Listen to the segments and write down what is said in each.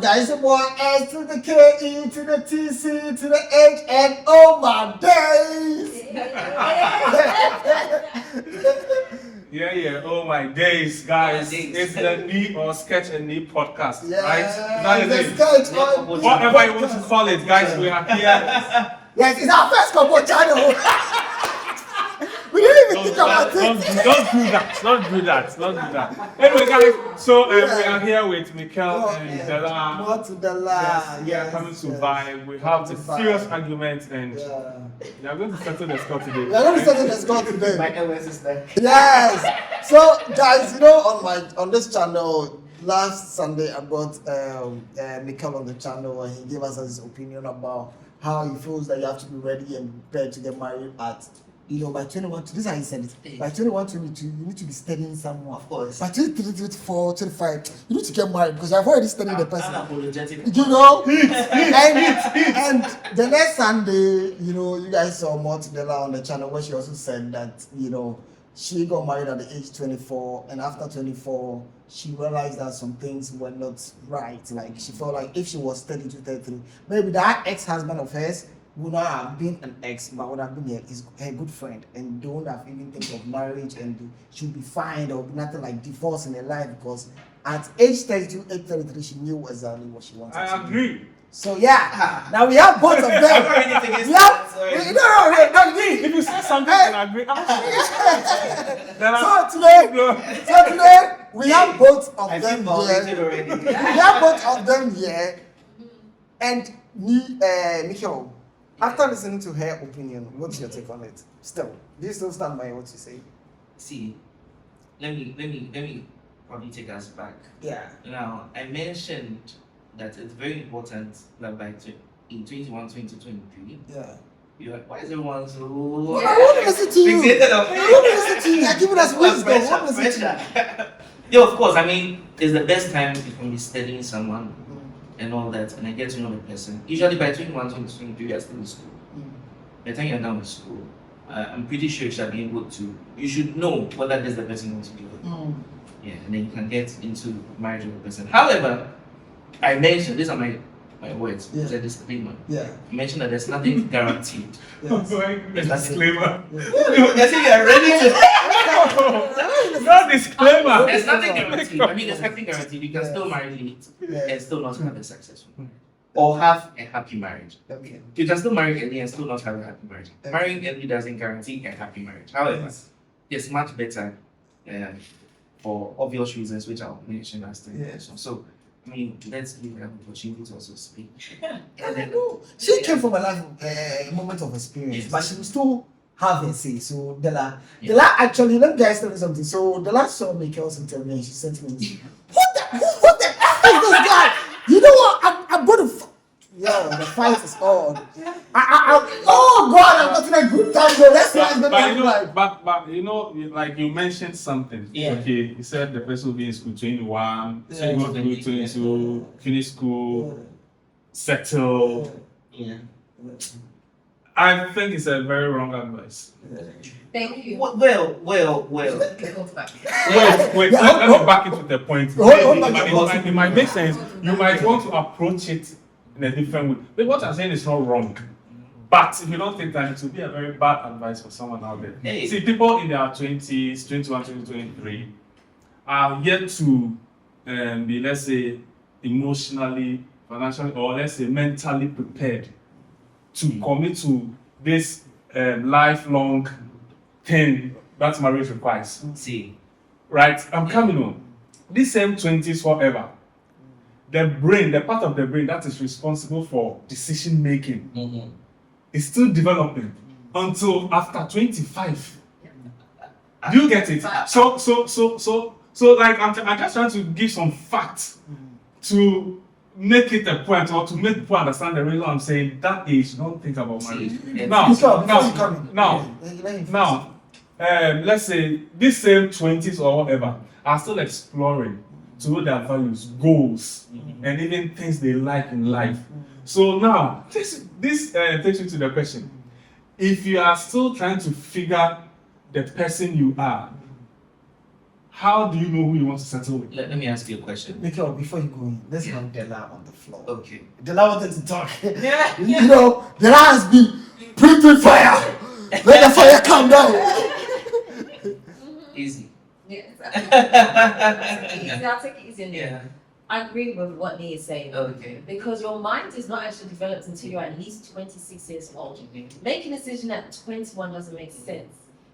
guys, the boy S to the K-E to the T-C to the H and oh my days. Yeah, oh my days, guys. It's the Nii or Sketch and Nii podcast, right? That is it. Whatever you want to call it, guys, we are here. Yes, it's our first couple channel. We didn't even think about it. Don't do that. Anyway, guys, so we are here with Mikel and Della. More to Della. We are coming to vibe. We have a serious argument and we are going to settle the score today. We are going to settle the score today. My LS is there. Yes. So, guys, you know, on this channel, last Sunday I brought Mikel on the channel and he gave us his opinion about how he feels that you have to be ready and prepared to get married at, you know, by 21, this is how he said it. By 21, 22, you need to be studying someone. Of course. By 23, 24, 25, you need to get married because I've already studied the person. Unapologetic. You know? and the next Sunday, you know, you guys saw Mortadella on the channel where she also said that, you know, she got married at the age 24 and after 24, she realized that some things were not right. Like she felt like if she was 32, 33, maybe that ex-husband of hers would not have been an ex, but would have been her good friend and don't have even think of marriage and she'll be fine or nothing like divorce in her life because at age 32, age 33, she knew exactly what she wanted. I agree. So yeah, now we have both of them. If you say something, I agree. So today we have both of them here. We have both of them here, and Mikel. After listening to her opinion, what's your take on it? Still, do you still stand by what you say? See, let me probably take us back. Yeah. Now, I mentioned that it's very important that in 21, 2023, yeah. Why is everyone so I want to listen to you. fixated on I want to listen to you. You're giving us wisdom. I want to listen to you. Yeah, of course. I mean, it's the best time you can be studying someone and all that, and I get to know the person. Usually by 21, 22, you're still in school. By the time you're done with school, I'm pretty sure you should be able to. You should know whether this is the person you want to be with. Yeah, and then you can get into marriage with the person. However, I mentioned, these are my words, it's a disclaimer. Yeah. I mentioned that there's nothing guaranteed. Yes. There's disclaimer. I think you're ready to. No disclaimer. There's nothing guaranteed. I mean, there's nothing guaranteed. You can still marry late and still not have a successful marriage. Or have a happy marriage. Okay. You can still marry early and still not have a happy marriage. Marrying early doesn't guarantee a happy marriage. However, it's much better for obvious reasons, which I'll mention as time. So, I mean, let's give her an opportunity to also speak. She came from a life, a moment of experience, but she will still have her say. So Della actually, let me guys tell you something. So Della saw Mikel's interview and she sent me, what the F is this guy? You know what? I'm going to. Yo, the fight is on. Oh God, I'm not in a good time. So let's but you know, like you mentioned something. Yeah. Okay, you said the person will be in school 21, so you go through 22, finish school, settle. Yeah. I think it's a very wrong advice. Thank you. Well. Wait, let me back it to the point. It might make sense. You might want to approach it in a different way. But what I'm saying is not wrong. But if you don't take time, it will be a very bad advice for someone out there. Hey. See, people in their 20s, 21, 22, 23 are yet to be, let's say, emotionally, financially, or let's say mentally prepared to commit to this lifelong thing that marriage requires. See. Right? I'm coming on. This same 20s forever. The brain, the part of the brain that is responsible for decision making is still developing until after 25. Do you get it? So like I'm just trying to give some facts to make it a point or to make people understand the reason I'm saying that age, don't think about marriage. Now, let's say this same 20s or whatever are still exploring to know their values, goals, and even things they like in life. So now, this takes you to the question. If you are still trying to figure the person you are, how do you know who you want to settle with? Let me ask you a question. Mikhail, before you go in, let's have Della on the floor. Okay. Della wanted to talk. Yeah. You know, Della has been breathing fire. Let the fire calm down. Easy. Yes. I'll take it easy. Yeah. I agree with what Nii is saying. Okay. Because your mind is not actually developed until you're at least 26 years old. Making a decision at 21 doesn't make sense.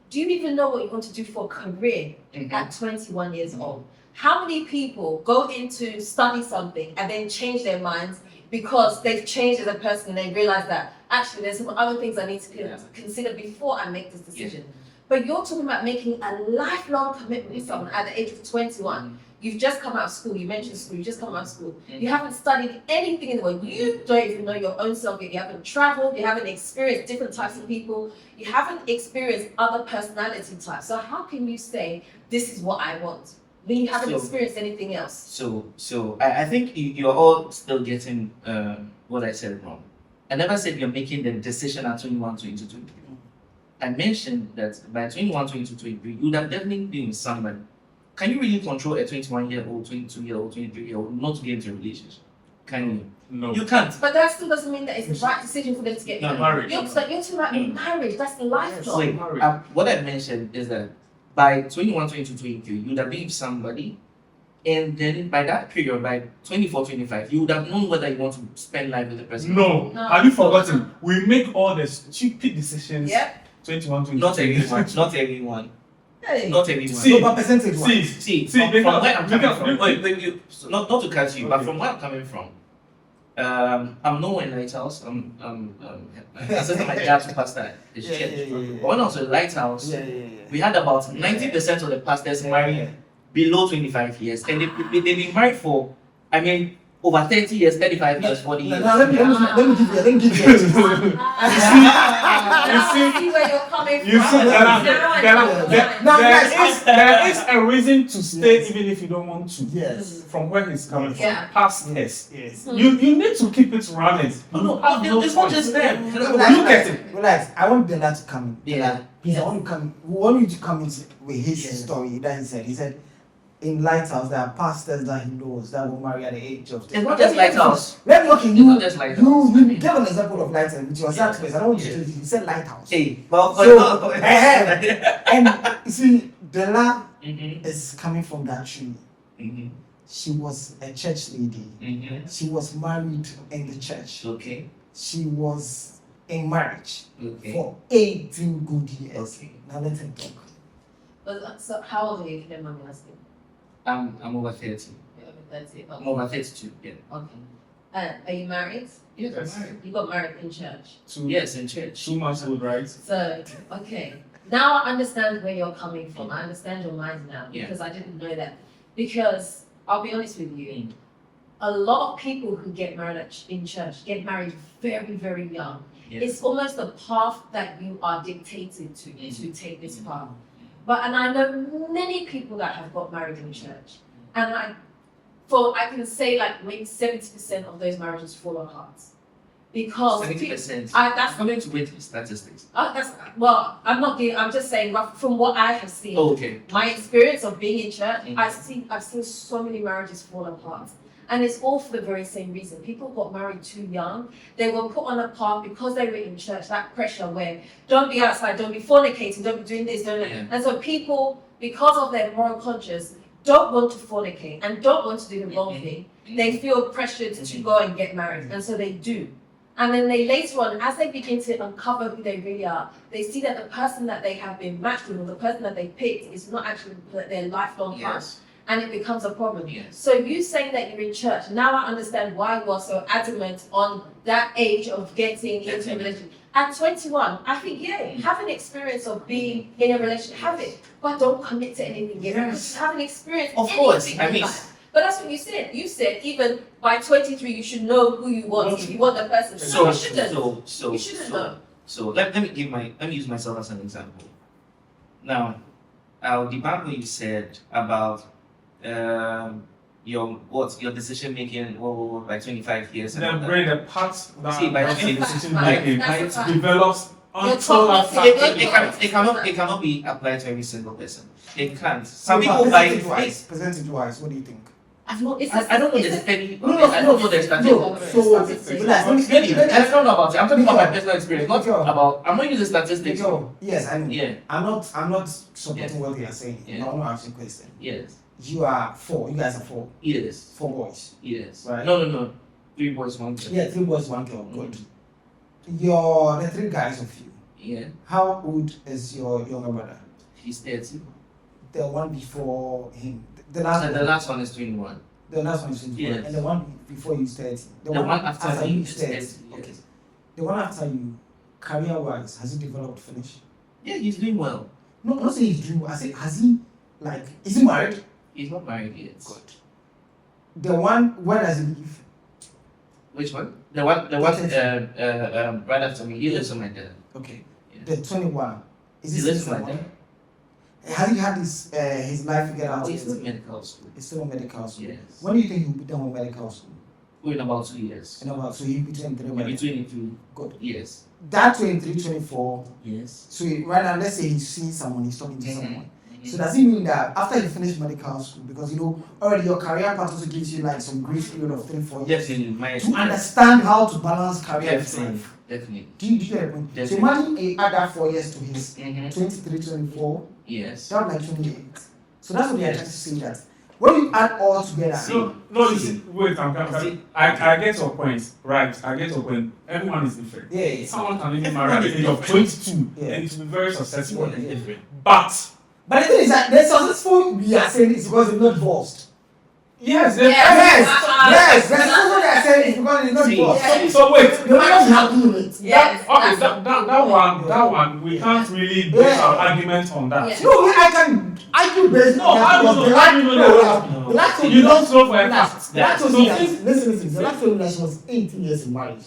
Do you even know what you want to do for a career at 21 years old? How many people go into study something and then change their minds because they've changed as a person and they realize that actually there's some other things I need to consider before I make this decision. But you're talking about making a lifelong commitment with someone at the age of 21. You've just come out of school. You mentioned school. You just come out of school. You haven't studied anything in the world. You don't even know your own self yet. You haven't traveled. You haven't experienced different types of people. You haven't experienced other personality types. So how can you say this is what I want when you haven't experienced anything else? So I think you're all still getting what I said wrong. I never said you're making the decision at 21, 22, 23. I mentioned that by 21, 22, 23, you would have definitely been with somebody. Can you really control a 21-year-old, 22-year-old, 23-year-old not to get into a relationship? Can you? No. You can't. But that still doesn't mean that it's the right decision for them to get marriage. You're talking about marriage. That's the lifelong. Wait, what I mentioned is that by 21, 22, 23, you would have been with somebody, and then by that period, by 24, 25, you would have known whether you want to spend life with the person. No. Have you forgotten? We make all the stupid decisions. Yep. 21, 22. Not everyone. Not everyone. Hey. Not everyone. See, No, but percentage wise. See, from because- where I'm coming from. because- Wait, you, so not to cut you, but from where I'm coming from. I'm nowhere in Lighthouse. I said my dad's pastor at his church. But when I was at Lighthouse, we had about 90% of the pastors married below 25 years, and they've been married for, I mean, over 30 years, 35 years, 40 years. Now let me give you. I see where you're coming from. You see, Now there is a reason to stay even if you don't want to. Yes. From where he's coming from. Yeah. Past years. Yes. You need to keep it running. No, it's not just them. Look at it. Relax. I want Della to come. Yeah. Please, I want you to come in with his story. Then he said, in Lighthouse, there are pastors that he knows that will marry at the age of. It's not just Lighthouse. Let me okay, It's not just Lighthouse. you give an example of Lighthouse, which was that place. I don't want you to. He said Lighthouse. Hey, well, So, and you see, Della Mhm. is coming from that tree. Mhm. She was a church lady. Mhm. She was married in the church. Okay. She was in marriage Okay. for 18 good years. Okay. Now let him talk. So how old are you, if you don't mind me asking? I'm over 30. You're over 30. I'm over 32. Yeah. Okay. Are you married? Yes. Yes. I'm married. You got married in church. Yes, in church. 2 months old, right? So, okay. Now I understand where you're coming from. I understand your mind now because I didn't know that. Because I'll be honest with you, a lot of people who get married in church get married very, very young. Yeah. It's almost the path that you are dictated to take this path. And I know many people that have got married in church, and I can say like maybe 70% of those marriages fall apart because 70%. that's According to which statistics? I'm not giving. I'm just saying from what I have seen. Oh, okay. My experience of being in church, Mhm. I've seen so many marriages fall apart. And it's all for the very same reason. People got married too young. They were put on a path because they were in church, that pressure where don't be outside, don't be fornicating, don't be doing this, don't. Yeah. And so people, because of their moral conscience, don't want to fornicate and don't want to do the wrong thing. They feel pressured to go and get married. And so they do. And then they later on, as they begin to uncover who they really are, they see that the person that they have been matched with or the person that they picked is not actually their lifelong partner. Yes. And it becomes a problem. Yes. So you saying that you're in church, now I understand why you are so adamant on that age of getting into a relationship. At 21, I think, have an experience of being in a relationship, have it, but don't commit to anything yet. Yes. Have an experience. Of course, anything I in mean- life. But that's what you said. You said even by 23, you should know who you want. You want the person. No, you shouldn't. You shouldn't know. So let me use myself as an example. Now, I'll debunk what you said about your decision making by 25 years. and all The that. brain, the parts See, by that 20 decision by- making That's a fact. develops until that It cannot be applied to every single person. It can't. Some people buy things. Percentage-wise, what do you think? I don't know the study. No, I don't know the statistics. Really, I don't know about it. I'm talking about my personal experience, not about. I'm not using statistics. Yes, I know. Yeah. I'm not supporting Yes. what you are saying. Yeah. I want to ask you a question. Yes. You are 4. You guys are 4. Yes. 4 boys. Yes. Right. No. 3 boys, 1 girl. Yeah, 3 boys, 1 girl. Good. Mhm. The 3 guys of you. Yeah. How old is your younger brother? He's 30. The one before him. The And last the one. last one is 21. The last one is 21. Yes. And the one before you is 30. The one after me you is 30. Yes. Okay. The one after you, career-wise, has he developed finish? Yeah, he's doing well. No, I'm not saying he's doing well. I say, has he, like, is he married? He's not married yet. Good. The one, where does he live? Which one? The one right after me. He lives with my dad. Okay. Yeah. The 21. Is He he lives still with my someone? dad. Has he had his life figured out? He's yet? still in medical school. He's still in medical school. Yes. When do you think he'll be done with medical school? In about 2 years. In about, so he'll be 23 by then. Between the two. Good. Yes. That 23, 24, Yes. so right now, let's say he's seeing someone, he's talking to Mhm. someone. So does it mean that after you finish medical school, because already your career path also gives you like some grace period of 3-4 years Definitely. My to experience. understand how to balance career and Definitely. life. Definitely. Do you get the point? So Definitely. imagine he add that 4 years to his Mm-hmm. 23, 24, Yes. that's like 28. So that's what they are trying to say, that when you add all together, No, you see, wait, I get your point, right? I get your point. Everyone is different. yeah, Someone can even marry at the age of 22 Yeah. and it will be very successful. Yeah. But but the thing is that the successful we are saying is because they're not divorced. yes, Yes, the successful they are saying is because they're not See, divorced. yeah. So wait, They might not be happy with it. Yes. that one, we can't really base Yeah. our argument on that. Yeah. No, I can argue based No, on that how do because you the know? How do you know that? the last You don't know for a Relax. fact. The last So told me that, since- listen, the last told me that she was 18 years in marriage.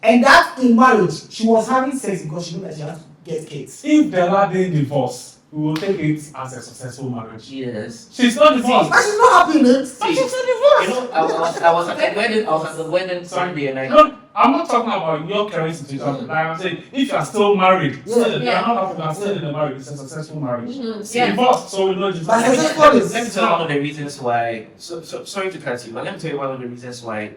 And that in marriage, she was having sex because she knew that she had to get kids. If Bella didn't divorce, we will take it as a successful marriage. Yes. She's not divorced. But she's not happy in it. But See, she's not divorced. You know, I was at the wedding Sunday and I. No, I'm not talking about your current situation. Like I'm saying, if you're still married, still, Yeah. you're not happy, you're still in the marriage, it's a successful marriage. Mhm. Yeah. Divorced, so we know just. But Let me successful tell is- you one of the reasons why. So sorry to cut you, but let me tell you one of the reasons why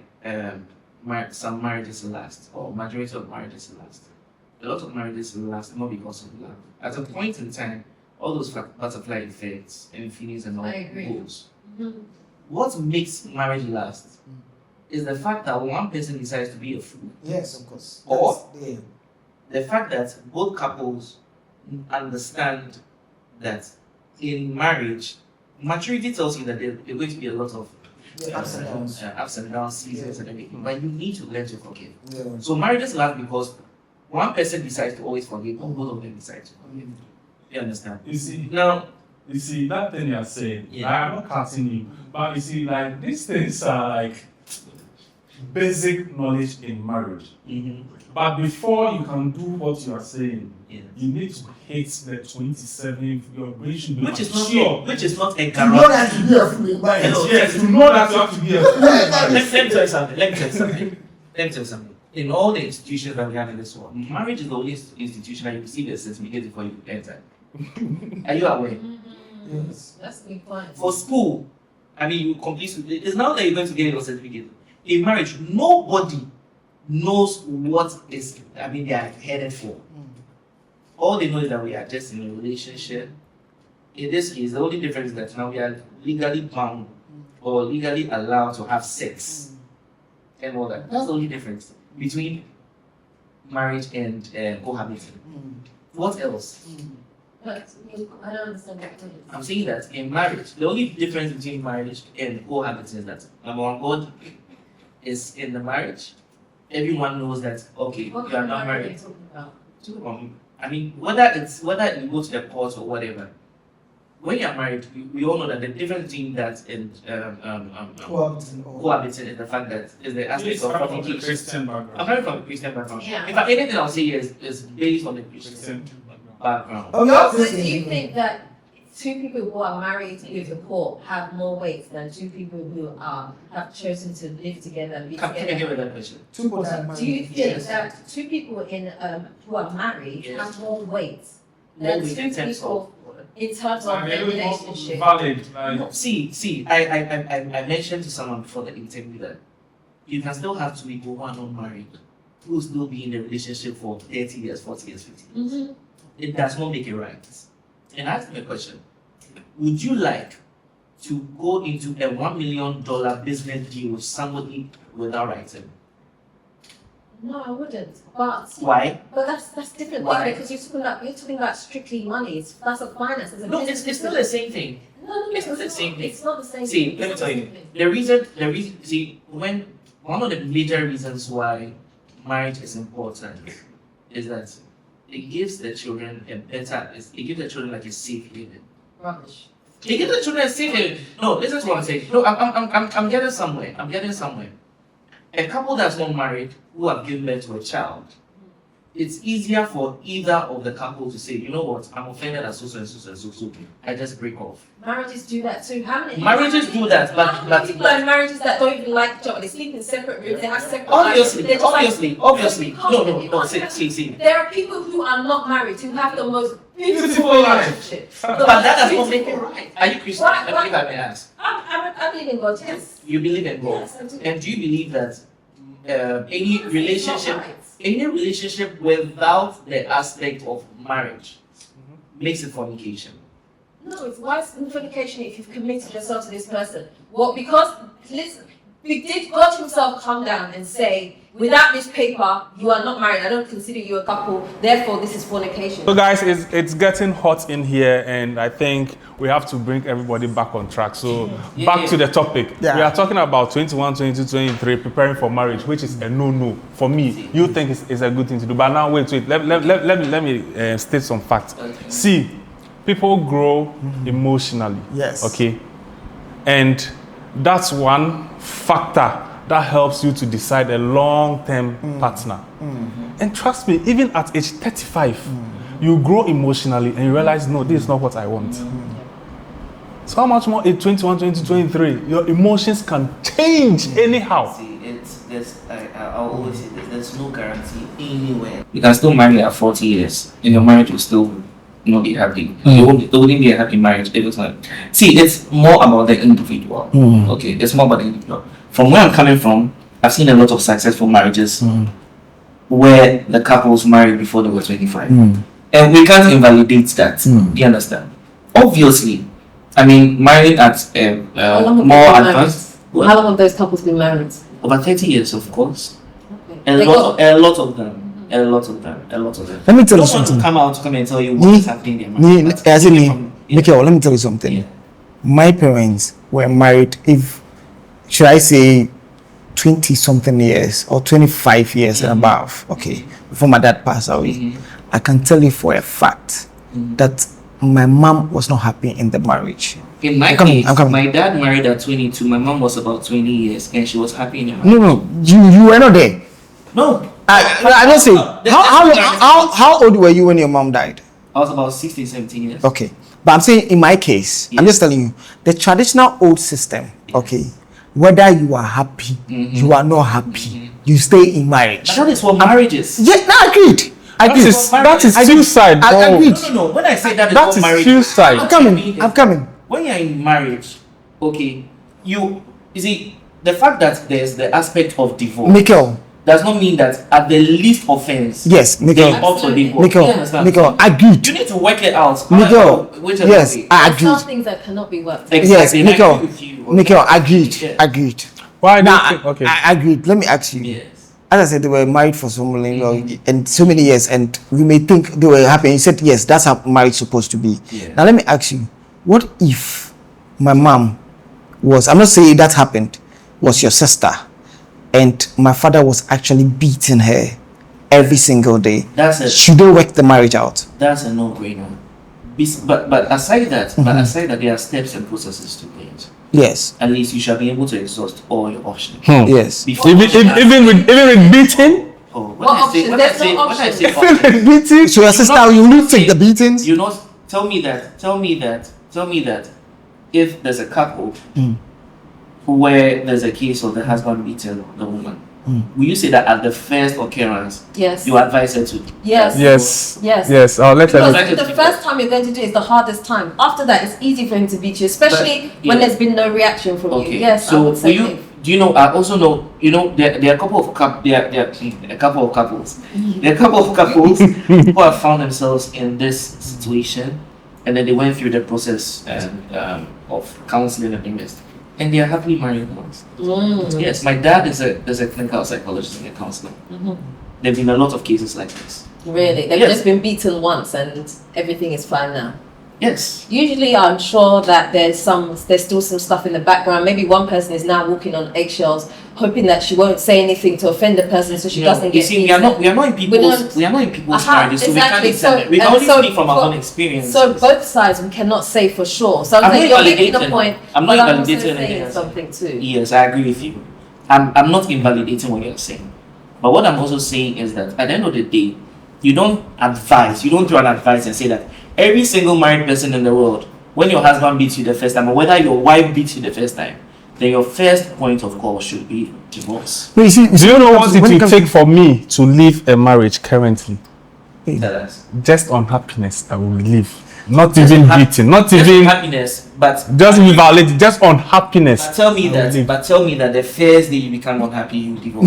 some marriages last, or majority of marriages last. A lot of marriages last not because of love. At a point in time, all those butterfly effects and feelings and all I agree. goes. Mhm. What makes marriage last is the fact that one person decides to be a fool. Yes, of course. Or- That's- yeah. The fact that both couples understand that in marriage, maturity tells you that there are going to be a lot of Yeah, ups and downs. ups and downs, seasons, and everything. But you need to learn to forgive. Yeah. So marriages last because one person decides to always forgive, or both of them decide to forgive. You understand? You see, Now, that thing you're saying, Yeah. I'm not cutting you, but you see, like, these things are like basic knowledge in marriage. But before you can do what you are saying, yeah. you need to hit the 27th, your brain should be Which is mature. not which is not a You know that you be a fool in marriage. Hello. Yes, you know that you have to be a Let me tell you something. Let me tell you something. In all the institutions that we have in this world, marriage is the only institution that you receive a certificate before you enter. Are you aware? Yes. That's a good point. For school, I mean, you complete. It's now that you're going to get your certificate. In marriage, nobody knows what is. I mean, they are headed for. All they know is that we are just in a relationship. In this case, the only difference is that now we are legally bound or legally allowed to have sex and all that. That's the only difference between marriage and cohabiting. What else? But I don't understand what it is. I'm saying that in marriage, the only difference between marriage and cohabiting is that number one, God is in the marriage. Everyone knows that okay, What you are kind of not marriage are married. you talking about? I mean, whether you go to the court or whatever, when you are married, we all know that the difference between that and Cohabiting or- cohabiting is the fact that is the aspect It's of coming from the fornication. Christian I'm background. coming from a Christian background. Yeah. In fact, anything I'll say here is based on the Christian Christian background. background. Oh, So yeah. do you think that two people who are married with a poor have more weight than two people who have chosen to live together and be Can you together? give me that question? Two people that are Do you married. think Yes. that two people who are married Yes. have more weight More than weight two in terms people of- in terms of their relationship? Valid. Like, No, see, I mentioned to someone before the interview that you can still have two people who are not married, who will still be in a relationship for 30 years, 40 years, 50 years. Mm-hmm. It does not make it right. And I asked him a question. Would you like to go into a $1 million business deal with somebody without writing? No, I wouldn't. But Why? that's different Why? thing because you're talking about strictly money. That's a finance. It's a No, business it's still the same thing. No, it's not the not. same thing. It's not the same See, thing. let me It's tell not the you, same thing. the reason, see, when one of the major reasons why marriage is important is that it gives the children it gives the children like a safe haven. Rubbish. It gives the children a safe haven. No, this is what I'm saying. No, I'm getting somewhere. I'm getting somewhere. A couple that's not married who have given birth to a child, it's easier for either of the couple to say, you know what, I'm offended at so and so and so. I just break off. Marriages do that too. How many Marriages do that, how many people are in marriages that don't even like each other? They sleep in separate rooms. They have separate lives. They're just like- Obviously. No. See. There are people who are not married who have the most beautiful Beautiful life. relationship. But that does not make it right. Are you Christian? Why- I believe I may ask. I believe in God. Yes. You believe in God. Yes, I do. And do you believe that any It's not relationship, right. any relationship without the aspect of marriage makes it fornication? No, it's why it's fornication if you've committed yourself to this person. Well, because listen, did God Himself come down and say, without this paper, you are not married. I don't consider you a couple. Therefore, this is fornication. So guys, it's getting hot in here, and I think we have to bring everybody back on track. So back to the topic. Yeah. We are talking about 21, 22, 23, preparing for marriage, which is a no-no. For me, you think it's a good thing to do. But now, wait. Let me state some facts. Okay. See, people grow emotionally. Yes. Okay? And that's one factor that helps you to decide a long-term partner. And trust me, even at age 35, you grow emotionally and you realize, no, this is not what I want. So how much more at 21, 22, 23? Your emotions can change anyhow. See, I always say this, there's no guarantee anywhere. You can still marry at 40 years, and your marriage will still not be happy. It wouldn't be a happy marriage every time. See, it's more about the individual. Okay, it's more about the individual. From where I'm coming from, I've seen a lot of successful marriages where the couples married before they were 25. And we can't invalidate that. Do you understand? Obviously, I mean, married at How long have more they been advanced. married? How long have those couples been married? Over 30 years, of course. Okay. They A lot of them. Let me tell you I don't want to something. come and tell you what is happening in Me, marriage. as in me, From- yeah. Mikhail, let me tell you something. Yeah. My parents were married, if should I say 20 something years or 25 years and above, okay, before my dad passed away. I can tell you for a fact that my mom was not happy in the marriage. In my I'm coming, case, I'm coming. my dad married at 22. My mom was about 20 years, and she was happy in her. No, you were not there. No, I don't say. How old were you when your mom died? I was about 16, 17 years. Okay, but I'm saying in my case, I'm just telling you the traditional old system. Okay, whether you are happy, you are not happy, you stay in marriage. But that is what marriage is. Yeah, no, agreed. Agreed. That is suicide. I bro. agreed. No. When I say that is That what is marriage suicide. I'm coming. When you're in marriage, okay, you see the fact that there's the aspect of divorce Mikhail, does not mean that at the least offense, yes, they Mikhail, opt for divorce. You understand? Mikhail, agreed. You need to work it out. Mikhail, Whichever yes, way. I There's some agreed. things that cannot be worked out. Yes, Exactly, and I Mikhail, agree with you. Mikhail, agreed, Yeah. agreed. Why do you Now, think? Okay. I agreed. Let me ask you. Yes. As I said, they were married for so many, and so many years, and we may think they were happy. And you said, yes, that's how marriage is supposed to be. Yeah. Now, let me ask you, what if my mom was, I'm not saying that happened, was your sister, and my father was actually beating her every single day? Should they work the marriage out? That's a no-brainer. But aside that, there are steps and processes to it. Yes. At least you shall be able to exhaust all your options. Yes. Before Even with beating? Oh, when What I say options? There's no options, So your sister, not- you will take the beatings? you not tell me that tell me that if there's a couple where there's a case of the husband beating the woman, will you say that at the first occurrence, Yes. you advise her to? Yes. Yes. I'll let Because her. the first time you're going to do it is the hardest time. After that, it's easy for him to beat you, especially But, when yeah. there's been no reaction from Okay. you. Yes, I So would say. do you know? I also know. You know, there are a couple of there are a couple of couples. There are a couple of couples who have found themselves in this situation, and then they went through the process of counseling and the rest, and they are happily married ones. Yes, my dad is a clinical psychologist and a counselor. There've been a lot of cases like this. Really, they've Yes. just been beaten once, and everything is fine now. Yes. Usually, I'm sure that there's still some stuff in the background. Maybe one person is now walking on eggshells, hoping that she won't say anything to offend the person, so she doesn't You get. see, we are not in people's marriages, so we can't examine. We can only speak from our own experience. So both sides we cannot say for sure. So I'm like, not you're making a invalidating- point. I'm not but I'm also invalidating anything saying else. something too. Yes, I agree with you. I'm not invalidating what you're saying. But what I'm also saying is that at the end of the day, you don't throw an advice and say that every single married person in the world, when your husband beats you the first time, or whether your wife beats you the first time, then your first point of call should be divorce. No, you see, Do you know what it when will comes take for me to leave a marriage currently? Tell us. Just unhappiness, I will leave. Not even beating, not Just even happiness, but just be violated, just unhappiness. but tell me I will leave. that the first day you become unhappy, you divorce.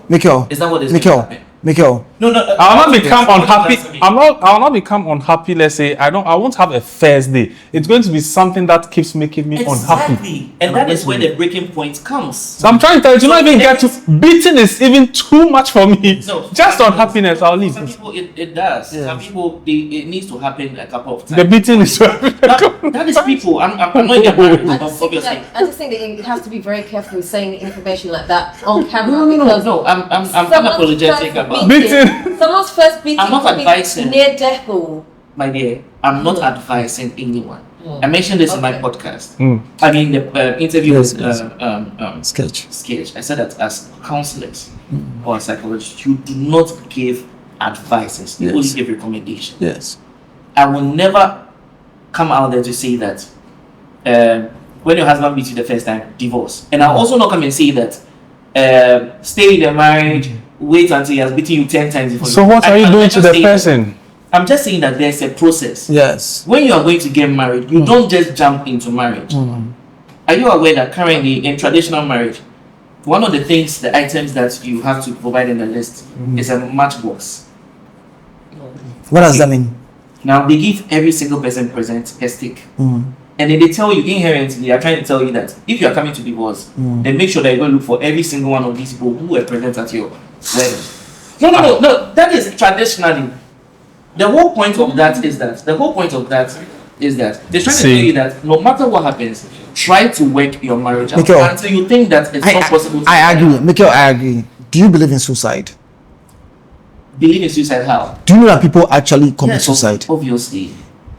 Mikel, Is that what is going to Mikel, happen? Mikel. No. I will not become unhappy. Answer me. I will not become unhappy. Let's say I won't have a first day. It's going to be something that keeps making me unhappy. Exactly. And that is where the breaking point comes. So I'm trying to tell you, do not even get to beating is even too much for me. No, Just unhappiness, I'll leave. Some people it does. Yeah. Some people it needs to happen a couple of times. The beating is that is people. I'm not even married, obviously. I just think that you have to be very careful with saying information like that on camera No, because I'm someone's unapologetic first about Beating. Someone's first beating I'm not could be advising. near death or my dear. I'm not advising anyone. I mentioned this in my Okay. podcast. Mm. I mean the interview Yes, with yes. Sketch. Sketch. I said that as counselors or psychologists, you do not give advices. You only Yes. give recommendations. Yes. I will never come out there to say that when your husband beats you the first time, divorce. And I'll also not come and say that stay in the marriage, wait until he has beaten you 10 times before. So what are you doing to the person? I'm just saying that there's a process. Yes. When you are going to get married, you don't just jump into marriage. Are you aware that currently in traditional marriage, one of the things, the items that you have to provide in the list is a matchbox. What does that mean? Now they give every single person present a stick. And then they tell you inherently, they are trying to tell you that if you are coming to divorce, then make sure that you go look for every single one of these people who were present at your wedding. No. That is traditionally. The whole point of that is that they're trying to tell you that no matter what happens, try to work your marriage out Mikel, until you think that it's not possible. I agree. Mikel, I agree. Do you believe in suicide? Believe in suicide how? Do you know that people actually commit Yes, suicide? Obviously.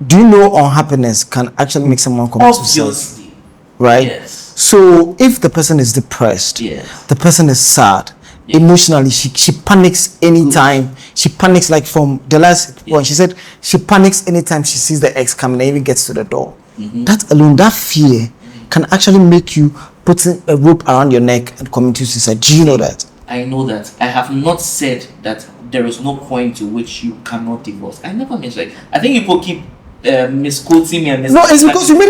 Do you know unhappiness can actually make someone commit suicide? Obviously. Right? Yes. So if the person is depressed, Yes. the person is sad, emotionally, she panics anytime. She panics like from the last one. She said she panics anytime she sees the ex coming and even gets to the door. That alone, that fear can actually make you putting a rope around your neck and committing suicide. Do you know that? I know that. I have not said that there is no point to which you cannot divorce. I never mentioned. Like, I think people keep misquoting me and No, it's because you made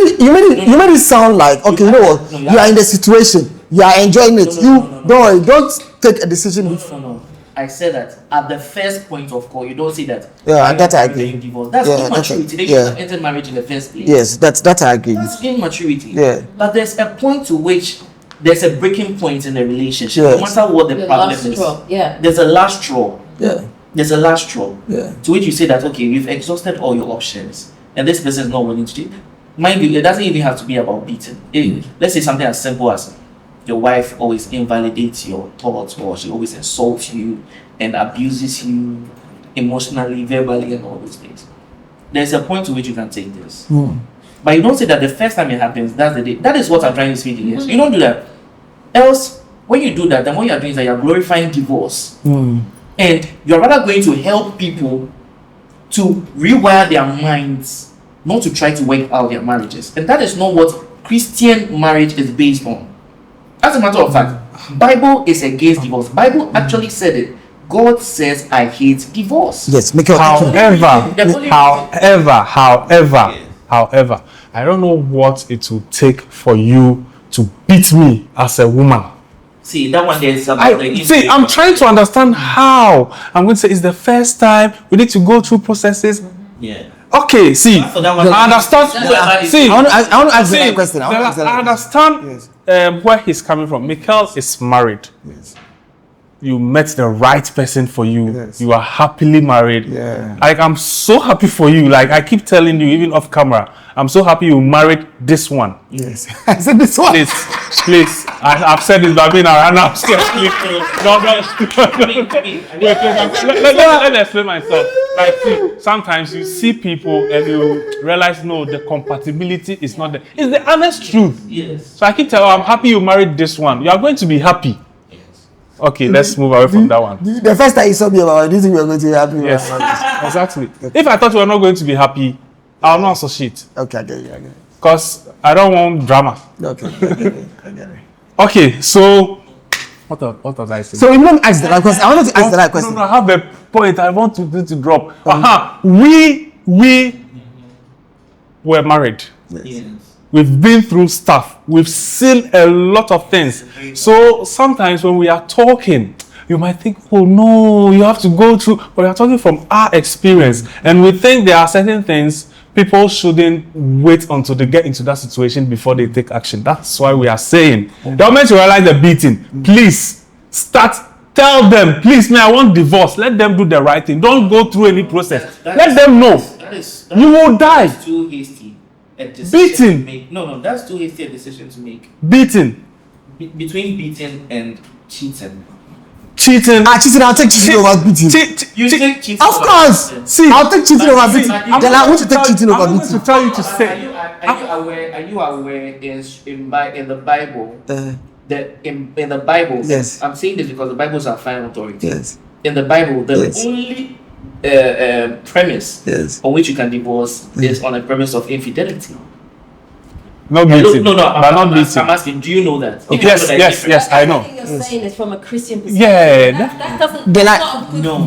it sound like, okay, you know what? No, You are in the situation. You are enjoying it. Don't worry. Don't take a decision. No. I said that at the first point of call, you don't say that. Yeah, that I agree. You divorce. That's Yeah, immaturity. They yeah. should have entered marriage in the first place. Yes, that I agree. That's immaturity. Yeah. But there's a point to which there's a breaking point in the relationship. Yes. No matter what the the problem last is, straw. Yeah. there's a last straw. Yeah. There's a last straw. Yeah. To which you say that, okay, you've exhausted all your options and this person is not willing to do it. Mind you, it doesn't even have to be about beating. Let's say something as simple as your wife always invalidates your thoughts, or she always insults you and abuses you emotionally, verbally, and all those things. There's a point to which you can take this. But you don't say that the first time it happens, that's the day. That is what I'm trying to say to you. You don't do that. Else, when you do that, then what you're doing is that you're glorifying divorce. And you're rather going to help people to rewire their minds not to try to work out their marriages. And that is not what Christian marriage is based on. As a matter of fact, Bible is against divorce. Bible actually said it. God says, I hate divorce. Yes, make your However, I don't know what it will take for you to beat me as a woman. See, that one there is about I'm trying to understand how. I'm going to say it's the first time we need to go through processes. Yeah. Okay, see, So that one, I understand. See, I want to ask that question. I understand where he's coming from. Mikhail is married. Yes. You met the right person for you. Yes. You are happily married. Yeah. Like, I'm so happy for you. Like, I keep telling you, even off camera, I'm so happy you married this one. Yes. I said this one. Please. I've said this, but I mean, I'm scared. Let me explain myself. Like, see, sometimes you see people and you realize, no, the compatibility is not there. It's the honest truth. yes. So I keep telling you, I'm happy you married this one. You are going to be happy. Okay, let's move away from that one. The first time you saw me about, do you think we are going to be happy? Yes, exactly. If I thought we were not going to be happy, I'll not associate. Okay, I get you. Because I don't want drama. Okay, I get it. Okay, so what was I saying? So you don't ask the right question. I wanted to ask the right question. No, I have a point I want to drop. We were married. Yes. We've been through stuff. We've seen a lot of things. So sometimes when we are talking, you might think, oh no, you have to go through. But we are talking from our experience. And we think there are certain things people shouldn't wait until they get into that situation before they take action. That's why we are saying, the moment you realize the beating, please tell them, please, I want divorce. Let them do the right thing. Don't go through any process. Let them know. You will die. That's too hasty. Beating. To make. No, that's too hasty a decision to make. Beating. Between beating and cheating. Cheating. Cheating, I'll take cheating over beating. You take cheating. Of course. See, I'll take cheating over beating. Then I want to take cheating over I'm going beating. to tell you to say. Are you aware in the Bible that in the Bible? Yes. I'm saying this because the Bible is our final authority. Yes. In the Bible, the Yes. only premise Yes. on which you can divorce is on a premise of infidelity. Not beating. No. I'm I'm asking. Do you know that? Okay. Yes, I know. Everything you're saying is from a Christian perspective. Yeah, that doesn't. They're like- that's not a good No. thing.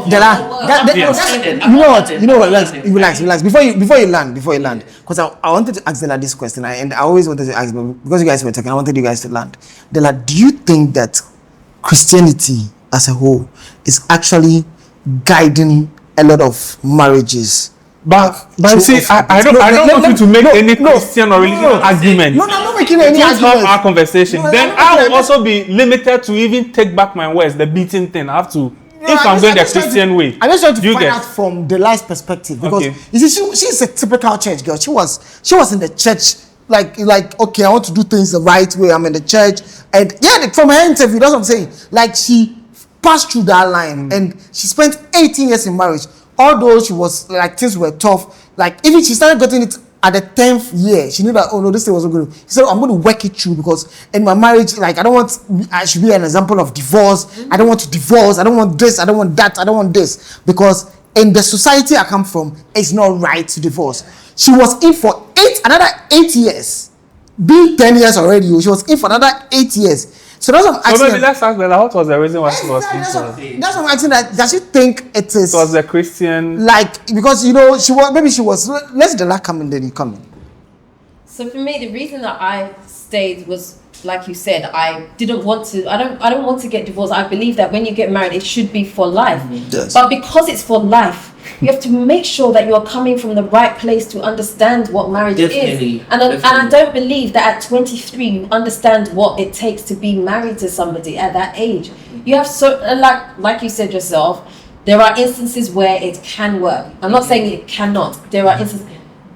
They're like, Yes. you know what, relax. Before you land, because I wanted to ask Dela this question, and I always wanted to ask, but because you guys were talking, I wanted you guys to land. Dela, do you think that Christianity as a whole is actually guiding a lot of marriages? But see, I don't want you to make any Christian or religious argument. No, I'm not making any Just have argument. our conversation. No, Then I'm not I making will also be limited to even take back my words. The beating thing, I have to. If I'm going the Christian way, I'm just trying to you find get. out from the last perspective, because Okay. you see, she's a typical church girl. She was in the church like okay, I want to do things the right way. I'm in the church, and yeah, from her interview, that's what I'm saying. Like, she passed through that line, and she spent 18 years in marriage. Although she was like, things were tough. Like, even she started getting it at the 10th year, she knew that, oh no, this thing wasn't good. She said, I'm going to work it through, because in my marriage, like, I should be an example of divorce. I don't want to divorce. I don't want this. I don't want that. I don't want this. Because in the society I come from, it's not right to divorce. She was in for another 8 years. Being 10 years already, she was in for another 8 years. So that's what I'm asking. So maybe let's ask Bella, what was the reason why she was in for? That's what I'm asking. That does she think it is? It was a Christian. Like, because she was. Let's the come and then you come in. So for me, the reason that I stayed was, like you said, I didn't want to. I don't want to get divorced. I believe that when you get married, it should be for life. Yes. But because it's for life, you have to make sure that you're coming from the right place to understand what marriage Definitely. is. And I don't believe that at 23 you understand what it takes to be married to somebody at that age. You have like you said yourself, there are instances where it can work. I'm not saying it cannot. There are instances,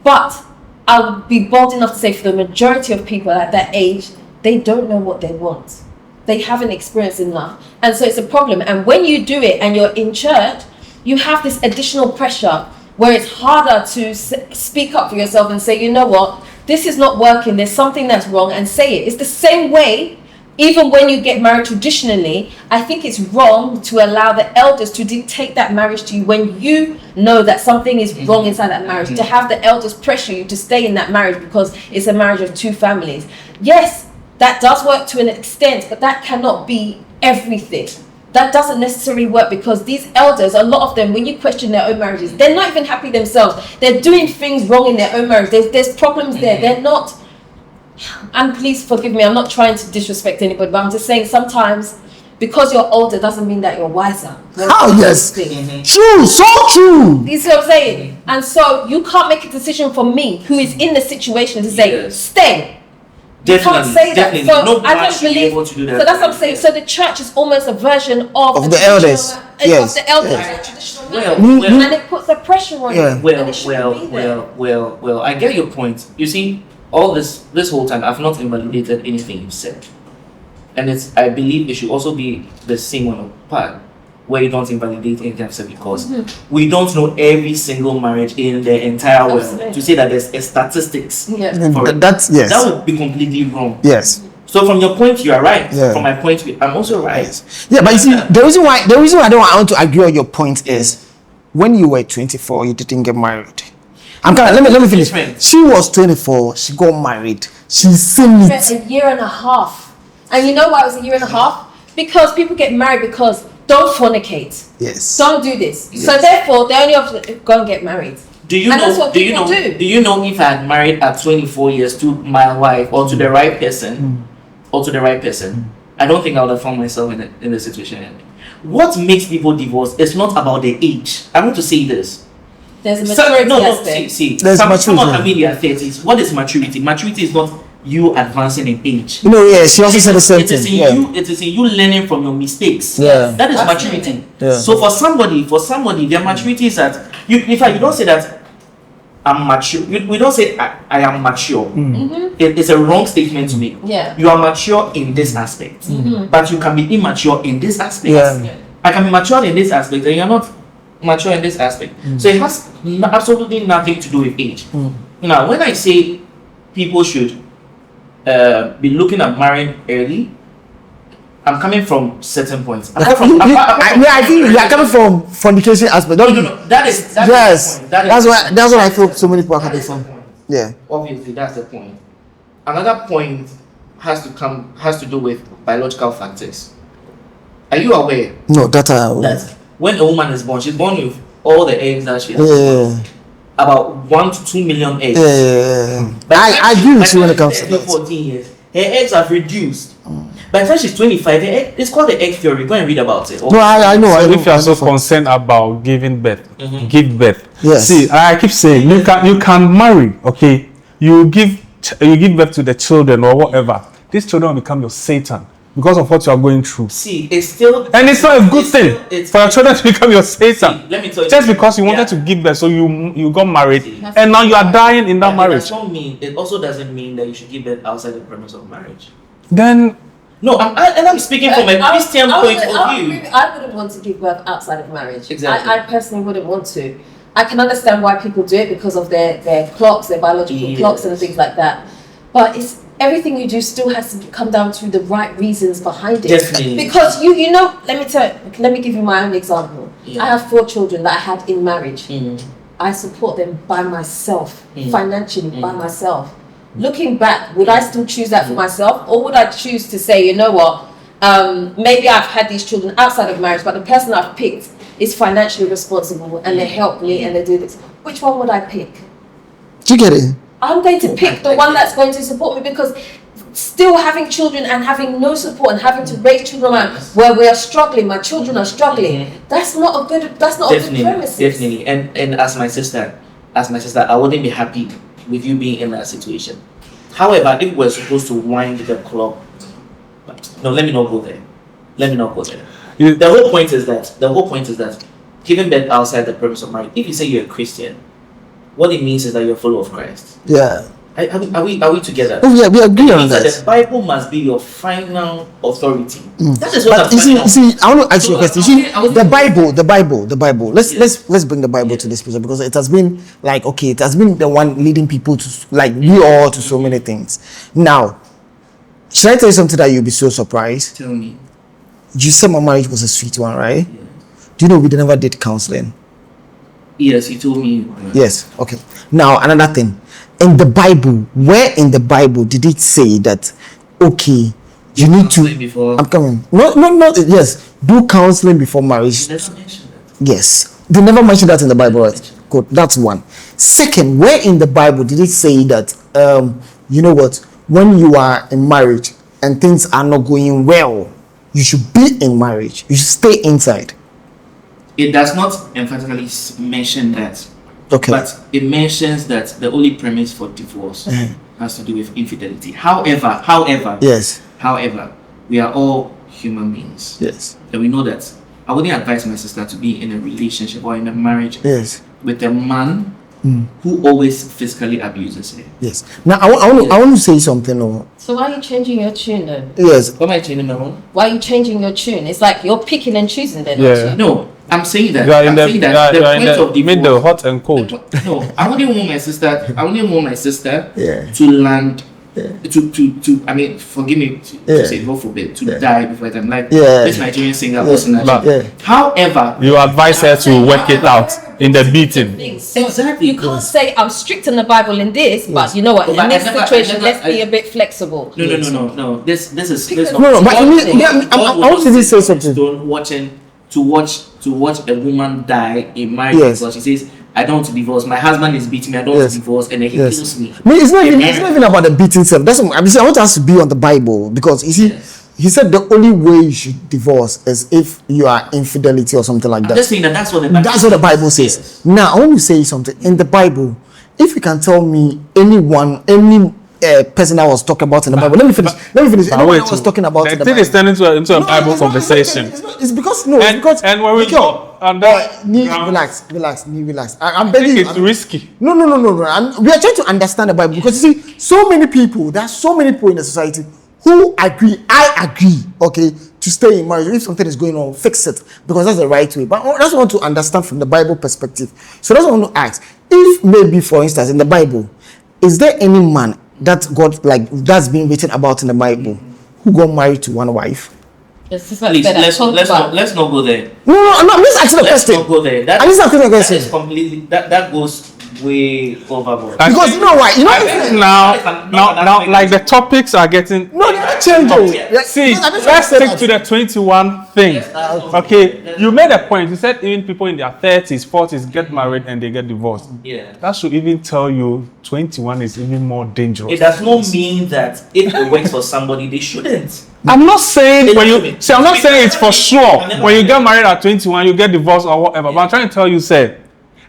but I would be bold enough to say for the majority of people at that age, they don't know what they want. They haven't experienced enough. And so it's a problem. And when you do it and you're in church, you have this additional pressure where it's harder to speak up for yourself and say, you know what, this is not working. There's something that's wrong, and say it. It's the same way even when you get married traditionally, I think it's wrong to allow the elders to dictate that marriage to you when you know that something is wrong inside that marriage. To have the elders pressure you to stay in that marriage because it's a marriage of two families. Yes, that does work to an extent, but that cannot be everything. That doesn't necessarily work, because these elders, a lot of them, when you question their own marriages, they're not even happy themselves. They're doing things wrong in their own marriage. There's problems there. They're not, and please forgive me, I'm not trying to disrespect anybody, but I'm just saying sometimes because you're older doesn't mean that you're wiser. Oh, yes. True, so true. You see what I'm saying? And so you can't make a decision for me, who is in the situation, to say, stay. You can't say that. So No I man don't should be believe. able to do that. So that's what I'm saying. So the church is almost a version of the elders. Yes. Of the elders. Yes. A traditional Well, marriage. well- And it puts the pressure on Yeah. you. Well, and it shouldn't be there. well, I get your point. You see, all this whole time, I've not invalidated anything you've said. And I believe it should also be the same on the part, where you don't invalidate anything I've said, because we don't know every single marriage in the entire world. Absolutely. To say that there's a statistics, Yeah. That's, yes. that would be completely wrong. Yes. So from your point, you are right. Yeah. From my point, I'm also right. Yes. Yeah, but you see, the reason why I don't want to agree on your point is when you were 24, you didn't get married. Let me finish. Different. She was 24, she got married. She's seen it. It's a year and a half. And you know why it was a year and a half? Because people get married because don't fornicate. Yes. Don't do this. So therefore, they only have to go and get married. Do you And know? that's what Do you people know? do. Do you know if I had married at 24 years to my wife or to the right person, I don't think I would have found myself in the situation. What makes people divorce is not about the age. I want to say this. There's a maturity aspect. See. There's Someone maturity. can be in their 30s. What is maturity? Maturity is not you advancing in age. You know, yeah, she also said the same It is thing. in Yeah. you. It is in you learning from your mistakes. Yeah. That is Absolutely. maturity. Yeah. So for somebody, their maturity is that you. In fact, you don't say that I'm mature. We don't say I am mature. It's a wrong statement to make. Yeah. You are mature in this aspect, but you can be immature in this aspect. Yeah. I can be mature in this aspect, and you're not mature in this aspect. So it has absolutely nothing to do with age. Now, when I say people should be looking at marrying early, I'm coming from certain points. I think you are coming from fornication aspect. No. That is Yes. the point. That's what I feel so many people are coming from. Yeah. Obviously, that's the point. Another point has to do with biological factors. Are you aware No, that that when a woman is born, she's born with all the eggs that she has? yeah. About 1 to 2 million eggs. Yeah. By the I time agree with by you when the it time comes to she's that. 14 years, her eggs have reduced. By the time she's 25, it's called the egg theory. Go and read about it. No, I know. I So know. if you are so I know. concerned about giving birth, give birth. Yes. See, I keep saying you can marry, okay? You give birth to the children or whatever. These children will become your Satan because of what you are going through. See, it's still, And it's not a good it's thing still- it's- for your children to become your Satan. See, let me tell you. Just because you wanted Yeah. to give birth, so you got married, See. and now you are dying in that It marriage. does not mean. It also doesn't mean that you should give birth outside the premise of marriage. Then No, I'm speaking from a Christian point of view. I wouldn't want to give birth outside of marriage. Exactly. I personally wouldn't want to. I can understand why people do it because of their clocks, their biological clocks and things like that. But it's everything you do still has to come down to the right reasons behind it. Definitely. Because you know, let me give you my own example. Yeah. I have 4 children that I had in marriage. I support them by myself, financially by myself. Looking back, would I still choose that for myself, or would I choose to say, you know what, maybe I've had these children outside of marriage, but the person I've picked is financially responsible and they help me and they do this. Which one would I pick? Do you get it? I'm going to pick the one that's going to support me, because still having children and having no support and having to raise children where we are struggling, my children are struggling. That's not a good. That's not a good premise. Definitely. And as my sister, I wouldn't be happy with you being in that situation. However, if we're supposed to wind the clock, no, let me not go there. The whole point is that giving birth outside the purpose of marriage. If you say you're a Christian, what it means is that you're a follower of Christ. Yeah. Are we together? Oh yeah, we agree on Means that that. the Bible must be your final authority. That is what But I'm you saying. see, I want to ask you a question. You see, I was- the Bible. Let's bring the Bible to this picture, because it has been like, it has been the one leading people to like we all to so many things. Now, Should I tell you something that you'll be so surprised? Tell me. You said my marriage was a sweet one, right? Yeah. Do you know we never did counseling? Yes, you told me. Yes. Okay. Now another thing. In the Bible, where in the Bible did it say that? Okay, you need to. Before. I'm coming. No. Yes, do counseling before marriage. You never mentioned that. Yes, they never mentioned that in the Bible. Right? Good. That's one. Second, where in the Bible did it say that? You know what? When you are in marriage and things are not going well, you should be in marriage. You should stay inside. It does not emphatically mention that. Okay. But it mentions that the only premise for divorce has to do with infidelity. However, Yes. we are all human beings. Yes. And we know that I wouldn't advise my sister to be in a relationship or in a marriage Yes. with a man who always physically abuses her. Yes. Now I want to say something. Oh. So why are you changing your tune then? Yes. What am I changing my own? Why are you changing your tune? It's like you're picking and choosing then. Yeah. aren't you? No, I'm saying that. You are in I'm the, saying you that are, you are point in of the divorce. middle, hot and cold. No, I wouldn't want my sister. Yeah. To land. To I mean, forgive me to say, God forbid, to die before them. Like this Nigerian singer, But- However, You advise her to work it out in the beating. So Exactly. You can't say I'm strict on the Bible in this, but you know what? But In I this never- situation, I never- let's be a bit flexible. no. This is No, but I want to say something. To watch a woman die in marriage Yes. because she says, I don't want to divorce. My husband is beating me. I don't want Yes. to divorce, and then he Yes. kills me. No, it's not Amen. even about the beating self. That's what, I want us to be on the Bible because you see, Yes. he said the only way you should divorce is if you are infidelity or something like I'm that. just saying that's what the Bible That's what the Bible says. Yes. Now I want to say something in the Bible. If you can tell me any person that was talking about in the Bible, let me finish. Anyone that was talking about the in the thing Bible. is turning into a Bible it's not- conversation. It's because no. And- it's because and when we Mikhail, go on that Nii, ground- relax. I'm I begging think you. it's risky. No. We are trying to understand the Bible because you see, so many people. There are so many people in the society who agree. I agree. Okay, to stay in marriage. If something is going on, fix it because that's the right way. But that's what I want to understand from the Bible perspective. So that's what I want to ask. If maybe, for instance, in the Bible, is there any man that got like that's being written about in the Bible who got married to one wife? Please, let's not go there. No. I'm just asking a Let's question. not go there. I'm just asking a That question. is completely that goes way overboard. I Because think- you know why? You know. I think now, like the topics are getting. No, they're not changing. Yeah. See, I'm just let's saying stick to that. the 21 thing. Okay, you made a point. You said even people in their 30s, 40s get married and they get divorced. Yeah. That should even tell you 21 is even more dangerous. It does not mean that if it works for somebody, they shouldn't. I'm not saying when you Wait. see. I'm not saying it's for sure. Never When you mind. get married at 21, you get divorced or whatever. But I'm trying to tell you, say,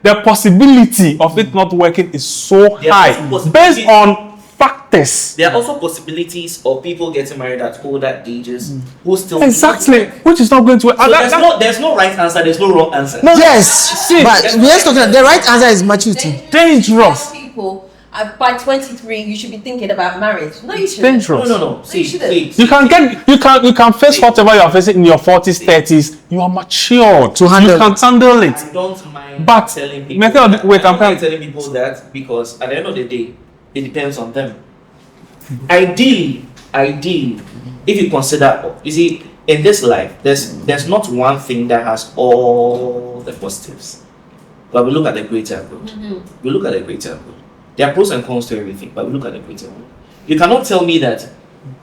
the possibility of it not working is so There are high also based on factors. There are also possibilities of people getting married at older ages who still Exactly, which is not going to work. So there's no right answer. There's no wrong answer. Yes, See, but we're just talking. The right answer is maturity. dangerous. People, by 23, you should be thinking about marriage. No, you shouldn't. Dangerous. No. See, shouldn't. You can face whatever you are facing in your 40s, 30s. You are mature To handle You can handle it. I don't mind But, telling people. Michael, that. wait, I I'm don't mind coming. telling people that because at the end of the day, it depends on them. Ideally, if you consider, you see, in this life, there's not one thing that has all the positives. But we look at the greater good. There are pros and cons to everything, but we look at the greater good. You cannot tell me that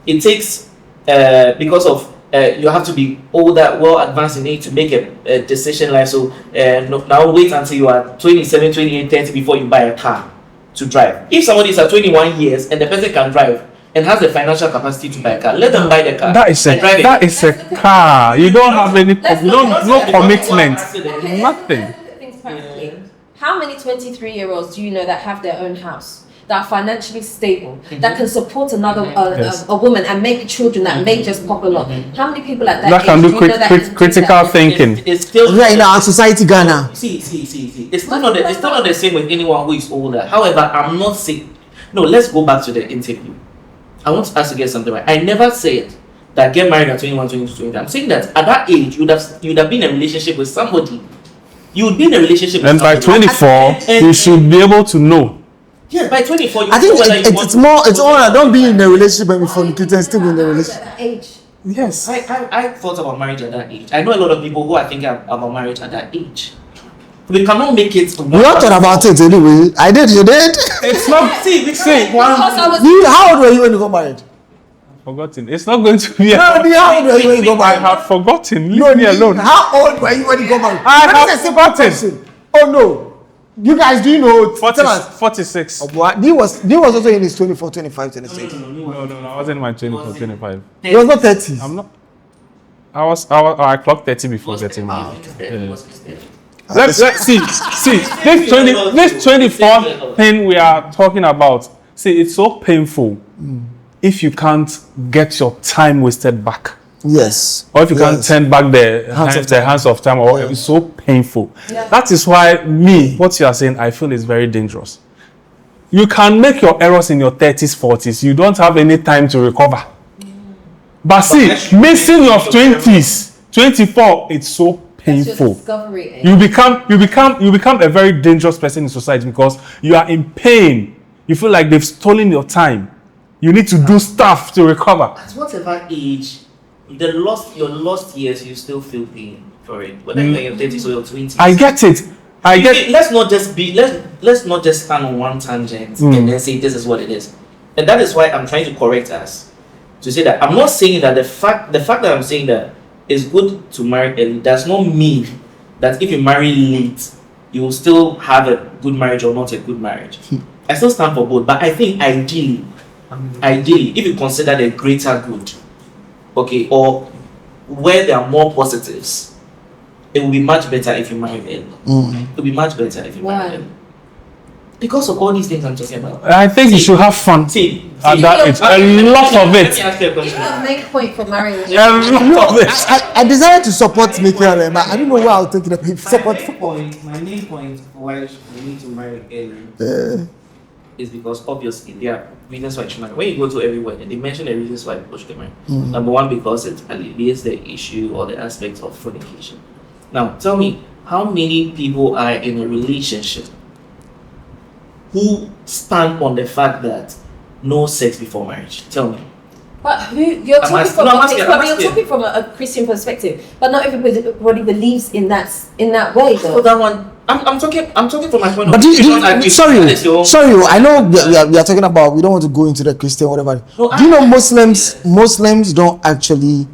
it takes because of you have to be older, well advanced in age to make a decision like so. Now wait until you are 27, 28, 30 before you buy a car to drive. If somebody is at 21 years and the person can drive and has the financial capacity to buy a car, let them buy the car. That is and drive it. a car. You don't have any. No commitment. Accident. Nothing. Let's look at things practically. How many 23-year-olds do you know that have their own house, that are financially stable, that can support another Yes. a woman and make children that may just pop along? How many people at that That age can do do you know that can do critical that? thinking. It's still Right in our society, Ghana. See. It's still not the same with anyone who is older. However, I'm not saying. No, let's go back to the interview. I want us to get something right. I never said that get married at 21, 22, 20. I'm saying that at that age, you'd have been in a relationship with somebody. You would be in a relationship with And by somebody. 24, you should be able to know Yeah, by 24, you I think know whether you want it's more. It's all. Don't be in a relationship and be fornicating and still be in a At relationship. that age. Yes. I thought about marriage at that age. I know a lot of people who are thinking about marriage at that age. We cannot make it. We all thought about it anyway. I did. You did. It's not. See, one. Because I was How old were you when you got married? Forgotten. It's not going to be. No, how old were you when you got I married? have forgotten. Leave me alone. How old were you when you got married? I That have is a simple forgotten. question. Oh no. You guys, do you know? 40, Tell us. 46. What? He was also in his 24, 25, 26. No, I wasn't in my 24, 25. He was not 30. I'm not. I clocked 30 before getting married. Let's see. This 24 thing we are talking about. See, it's so painful if you can't get your time wasted back. Yes. Or if you can't turn back the hands of time, or it's so painful. Yeah. That is why what you are saying, I feel is very dangerous. You can make your errors in your 30s, 40s. You don't have any time to recover. But see, missing your 20s, 24, it's so That's your painful. discovery age. You become a very dangerous person in society because you are in pain. You feel like they've stolen your time. You need to do stuff to recover. At whatever age, your lost years, you still feel pain for it. Whether you're in your 30s or your 20s. I get it. Let's not just stand on one tangent and then say this is what it is. And that is why I'm trying to correct us. To say that I'm not saying that the fact that I'm saying that it's good to marry early does not mean that if you marry late, you will still have a good marriage or not a good marriage. I still stand for both, but I think ideally, if you consider the greater good, okay, or where there are more positives, it will be much better if you marry early. It will be much better if you marry early. Because of all these things I'm talking about. I think you should have fun at that age. A lot of Let it. me ask you a You question. have a main point for marrying. A lot of it. I decided to support Michael, but I don't know why I'll take it. Support football. My main point for why we need to marry early is because obviously there are reasons why you should marry. When you go to every wedding, they mention the reasons why people should marry. Number one, because it alleviates the issue or the aspect of fornication. Now, tell me, how many people are in a relationship who stand on the fact that no sex before marriage? Tell me. But you're talking from a Christian perspective, but not everybody believes in that way though. For that one, I'm talking from my point of But view. sorry, I know we are talking about, we don't want to go into the Christian whatever. No, do you know Muslims don't actually,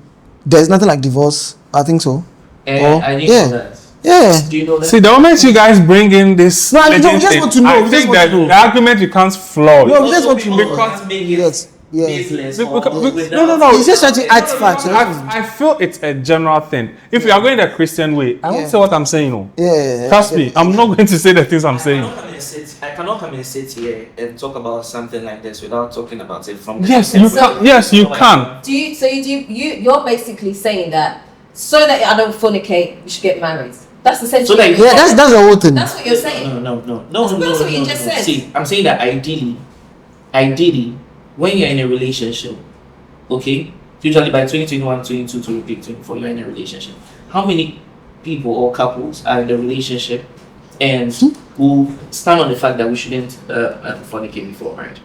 there's nothing like divorce? I think so. I didn't know that. Yeah. Do you know that? See, the moment you guys bring in this, No, we just want to know. I We just think want that to know. the argument you can't flaw. No, we just want to know. Because make it Yes. baseless Because- or without- no. He's just trying to add facts. I feel it's a general thing. If you are going the Christian way, I won't say what I'm saying. No. Yeah. Trust me, I'm not going to say the things I'm saying. I cannot come and sit here and talk about something like this without talking about it from the Yes, you can. Yes, you can. You're basically saying that so that I don't fornicate, we should get married. That's essentially. So that- Yeah, that's the whole thing. That's what you're saying. No. That's what you just said. See, I'm saying that ideally, when you're in a relationship, okay, usually by 2021, 22 to repeat 24, you're in a relationship. How many people or couples are in a relationship and who stand on the fact that we shouldn't fornicate before marriage?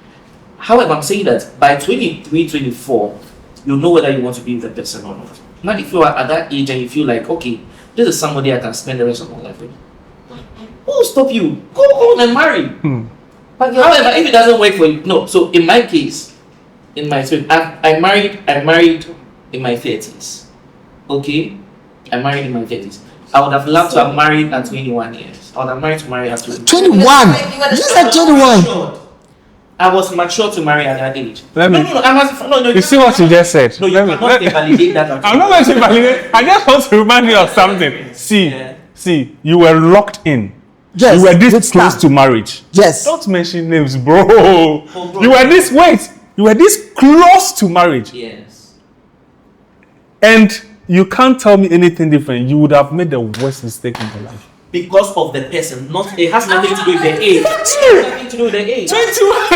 However, I'm saying that by 23, 24, you'll know whether you want to be with the person or not. Now, if you are at that age and you feel like, okay, this is somebody I can spend the rest of my life with, who will stop you? Go on and marry. But However, if it doesn't work for you, no. So in my case, in my experience, I married in my 30s. Okay, I married in my 30s. I would have loved to have married at 21 years. I would have married to marry at 21. 21. You said 21. I was mature to marry at that age. Let me- No. You see what you just said? No, you cannot invalidate that. I'm not going to validate. I just want to remind you of something. See, you were locked in. Yes. You were good this close start. to marriage. Yes. Don't mention names, bro. bro. You were this close to marriage. Yes. And you can't tell me anything different. You would have made the worst mistake in your life. Because of the person, it has nothing to do with the age. It has nothing to do with the age. 21.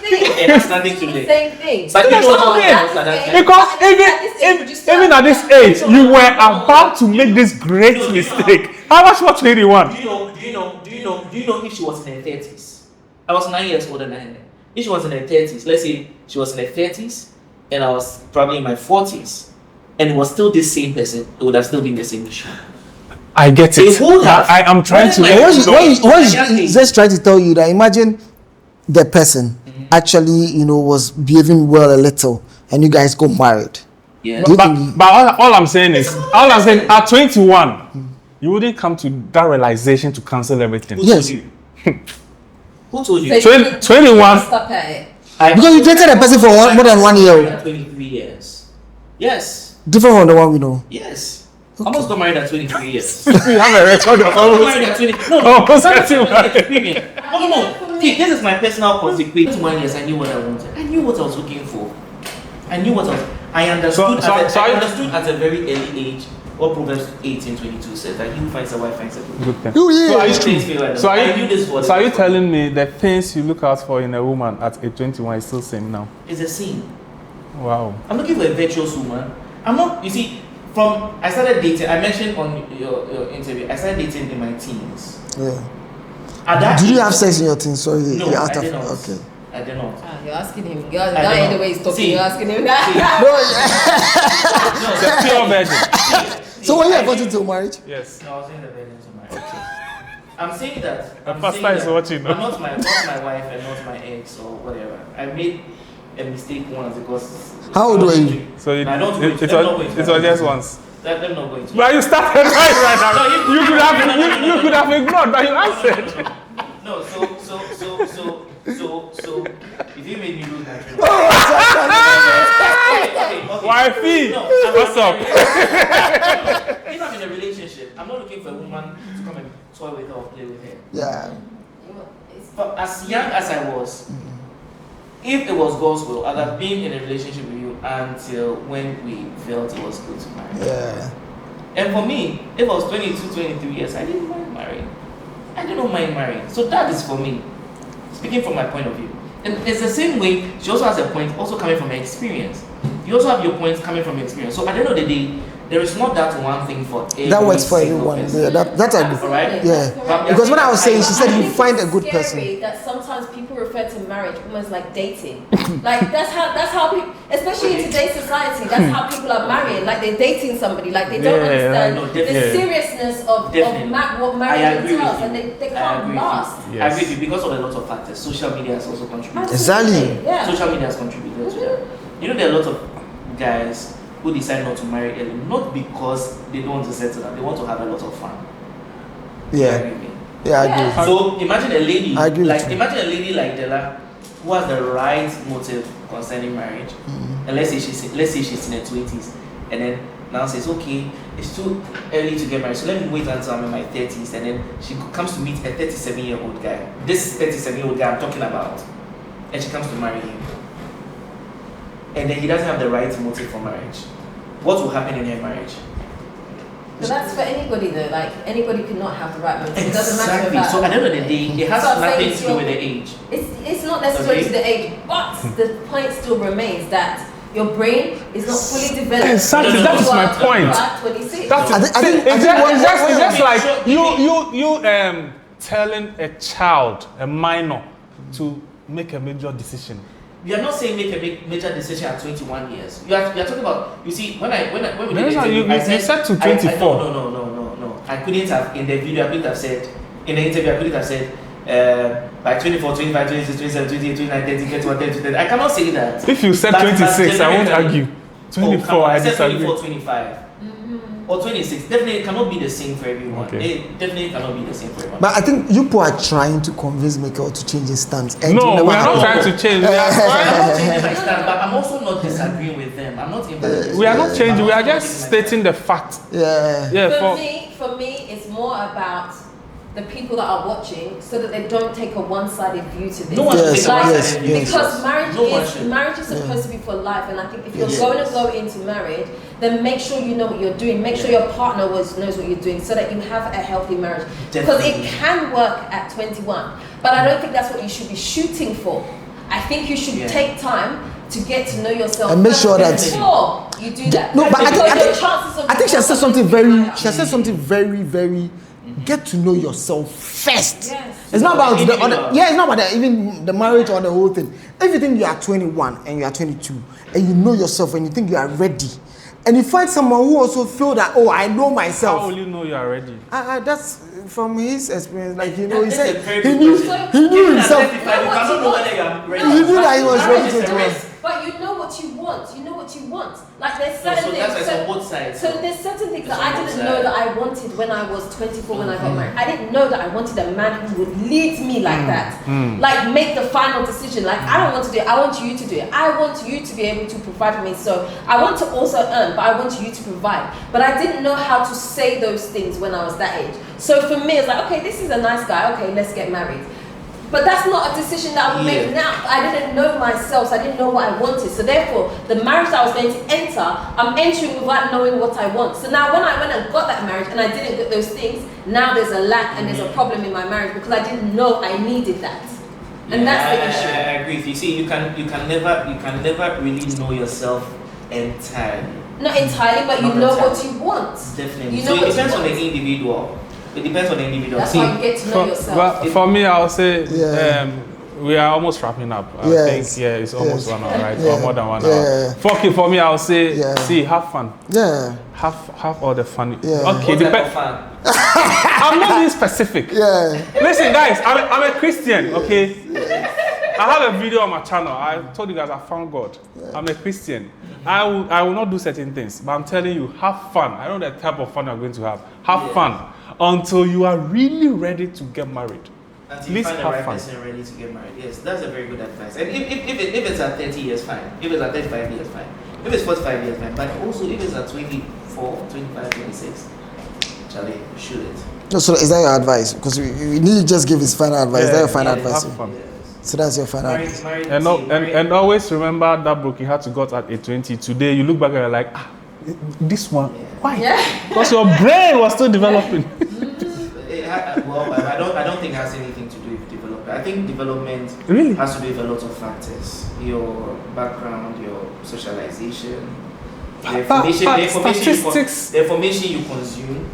It has nothing to do with it. Same thing. But you That's don't not know it. what at that time. Because even at this age, you were about to make this great mistake. How much more 21? Do you know if she was in her 30s? I was 9 years older than her. If she was in her 30s, let's say she was in her 30s, and I was probably in my 40s, and it was still the same person, it would have still been the same issue. I get it. I am trying to. What is just trying to tell you that imagine the person actually, was behaving well a little, and you guys got married. Yeah. But all I'm saying is, at 21, you wouldn't come to that realization to cancel everything. Yes. Who told you? 21. Stop at it. Because you dated a person for more than 1 year. 23 years. Yes. Different from the one we know. Yes. Almost got married at 23 years. We have a record of almost. Married at 20. No, Almost getting experience. No. See, this is my personal consequence. 1 year, I knew what I wanted. I knew what I was looking for. I understood. I understood at a very early age what Proverbs 18:22 says, that he who finds a wife finds a good thing. Oh, yeah. So are you telling me the things you look out for in a woman at age 21 is still the same now? It's the same. Wow. I'm looking for a virtuous woman. I'm not, you see, I started dating, I mentioned on your interview, I started dating in my teens. Yeah. Did you have sex in your teens? Sorry. No, I did not. Okay. I did not. You're asking him. That ain't the way he's talking. You're asking him that. It's a pure virgin. So when you are going to marriage? Yes. No, I was in the virgin to marriage. Okay. I'm saying that. The pastor is watching. I'm not my wife and not my ex or whatever. I made a mistake once because. How old were you? So it was just once. Let them not go into. But you started right now. You could have ignored, but you answered. No, so if you made me look natural. Wifey, what's up? If I'm in a relationship, I'm not looking for a woman to come and toy with her or play with her. Yeah. But as young as I was, if it was God's will, I'd have been in a relationship with you until when we felt it was good to marry. Yeah. And for me, if I was 22, 23 years, I didn't mind marrying. I didn't mind marrying. So that is for me. Speaking from my point of view. And it's the same way, she also has a point also coming from her experience. You also have your points coming from your experience. So at the end of the day, there is not that one thing for every that works for single everyone. person. Yeah, that's a good. Right? Yeah. Because when I was saying, she said you find a good person. That sometimes people refer to marriage almost like dating. Like that's how people, especially in today's society, that's how people are marrying. Like they're dating somebody. Like they don't understand the seriousness of what marriage entails, and they can't last. Yes. I agree with you because of a lot of factors. Social media has also contributed. Exactly. Yeah. Social media has contributed to that. You know, there are a lot of guys who decide not to marry early, not because they don't want to settle down, they want to have a lot of fun. Yeah. Yeah, I agree. So imagine a lady imagine a lady like Della who has the right motive concerning marriage. And let's say she's in her 20s and then now says, okay, it's too early to get married, so let me wait until I'm in my 30s, and then she comes to meet a 37-year-old guy. This 37-year-old guy I'm talking about, and she comes to marry him. And then he doesn't have the right motive for marriage. What will happen in her marriage? But that's for anybody though. Like anybody cannot have the right motive. Exactly. It doesn't matter about. So at the end of the day, it has nothing to do with the age. It's not necessarily to the age, but the point still remains that your brain is not fully developed. Exactly, that is my point. It's just like you telling a child, a minor, to make a major decision. We are not saying make a major decision at 21 years. We are talking about, you see, when we did it, you said to 24. No. I couldn't have, in the video, I couldn't have said, in the interview, I couldn't have said, by 24, 25, 26, 27, 28, 29, 30, 31, 32, 30. I cannot say that. If you said 26, I won't argue. 24, I said disagree. 24, 25. Or 26. Definitely it cannot be the same for everyone. Okay. It definitely cannot be the same for everyone. But I think you people are trying to convince Michael to change his stance. And no, we are not trying to change. We are not changing my stance, but I'm also not disagreeing with them. I'm not invalidating. We are not changing. We are just stating the fact. Yeah. For me, it's more about the people that are watching, so that they don't take a one-sided view to this. No one should take a one-sided view. Because marriage is supposed to be for life, and I think if you're going to go into marriage, then make sure you know what you're doing. Make sure your partner knows what you're doing, so that you have a healthy marriage. Because it can work at 21, but I don't think that's what you should be shooting for. I think you should take time to get to know yourself and make sure that before you do that. No, but I think chances of she has said something very. She has said something very, very Get to know yourself first. Yes. It's not about the Individual. other. Yeah, it's not about even the marriage or the whole thing. If you think you are 21 and you are 22 and you know yourself and you think you are ready, and you find someone who also feel that, oh, I know myself. How will you know you are ready? That's from his experience. Like, you know, he That's said a very he good knew question. he knew himself. You cannot know whether you are ready. He knew that he was ready to to do do. But you know what you want. You know what you want. Like there's No, certain so that's things. why it's on both sides. So there's certain things It's that I on both didn't know sides. that I wanted when I was 24 when I got married. I didn't know that I wanted a man who would lead me like that. Like make the final decision. Like I don't want to do it. I want you to do it. I want you to be able to provide for me. So I want to also earn, but I want you to provide. But I didn't know how to say those things when I was that age. So for me, it's like, okay, this is a nice guy. Okay, let's get married. But that's not a decision that I would make now. I didn't know myself, so I didn't know what I wanted. So therefore, the marriage that I was going to enter, I'm entering without knowing what I want. So now when I went and got that marriage and I didn't get those things, now there's a lack and there's a problem in my marriage because I didn't know I needed that. And that's the issue. I agree with you. See, you can never really know yourself entirely. Not entirely, but you Not know entirely. what you want. Definitely. You So know it what depends you on the want. individual. It depends on the individual. That's See, how you get to know yourself. Well, for me, I'll say Yeah. we are almost wrapping up. I Yes. think it's almost 1 hour, right? Yeah. Or more than 1 Yeah. hour. For me, I'll say, Yeah. see, have fun. Yeah, Have all the fun. Yeah. Okay, what type of fun? I'm not being specific. yeah. Listen, guys, I'm a Christian, okay? I have a video on my channel. I told you guys I found God. I'm a Christian. I will not do certain things, but I'm telling you, have fun. I know the type of fun you're going to have. Have fun until you are really ready to get married. Until Please you find the have right fun. person ready to get married. Yes, that's a very good advice. And if it's at 30 years, fine. If it's at 35 years, fine. If it's 45 years, fine. But also if it's at 24, 25, 26, Charlie, shoot it. No, so is that your advice? Because we need to just give his final advice. Is that your final yeah, advice? Have fun. Yes. So that's your final advice. Married, And always remember that book you had to got at age 20. Today you look back and you're like, this one. Why? Yeah. Because your brain was still developing. Well, I don't think it has anything to do with development. I think development Really? has to do with a lot of factors. Your background, your socialization, the Statistics. the information you consume.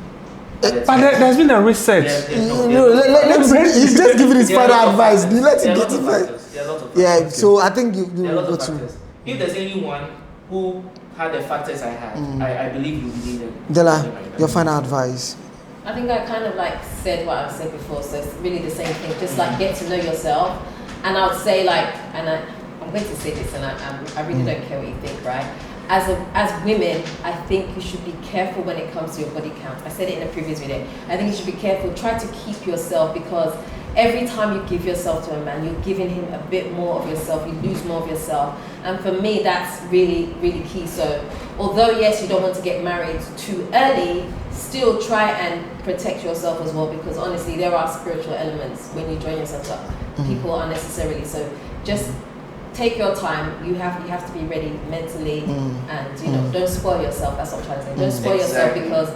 But there's been a research. He's just giving his final advice. You let him get it first. There are a lot of Yeah, factors. so I think you There are a lot go of to. factors. If there's anyone who had the factors I had, I believe you believe it. Dela, your final advice. I think I kind of like said what I've said before, so it's really the same thing. Just like get to know yourself, and I would say like, and I'm going to say this, and I really don't care what you think, right? As women, I think you should be careful when it comes to your body count. I said it in a previous video. I think you should be careful. Try to keep yourself because every time you give yourself to a man, you're giving him a bit more of yourself. You lose more of yourself, and for me, that's really, really key. So, although yes, you don't want to get married too early, still try and protect yourself as well because honestly, there are spiritual elements when you join yourself to people unnecessarily. So, just take your time. You have to be ready mentally, and don't spoil yourself. That's what I'm trying to say. Don't spoil yourself because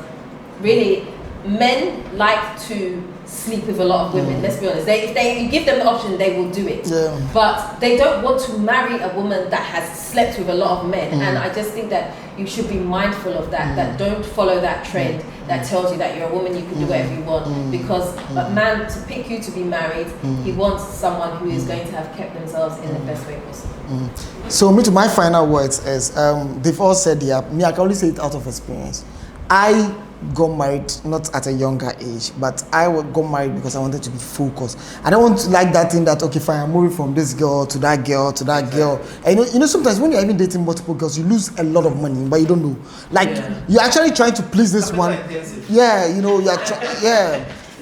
really, men like to sleep with a lot of women. Let's be honest. If you give them the option, they will do it. Yeah. But they don't want to marry a woman that has slept with a lot of men. And I just think that you should be mindful of that. That don't follow that trend that tells you that you're a woman, you can do whatever you want. Because a man to pick you to be married, he wants someone who is going to have kept themselves in the best way possible. So me to my final words is they've all said me I can only say it out of experience. I got married not at a younger age, but I got married because I wanted to be focused. I don't want to like that thing that okay fine I'm moving from this girl to that girl to that girl. And you know sometimes when you're even dating multiple girls you lose a lot of money but you don't know. Like you're actually trying to please this one. Yeah, you know you're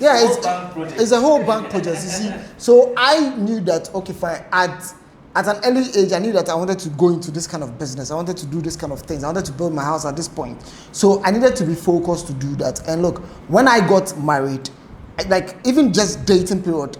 it's a whole bank project, you see. So I knew that okay fine at an early age, I knew that I wanted to go into this kind of business. I wanted to do this kind of things. I wanted to build my house at this point. So I needed to be focused to do that. And look, when I got married, like even just dating period,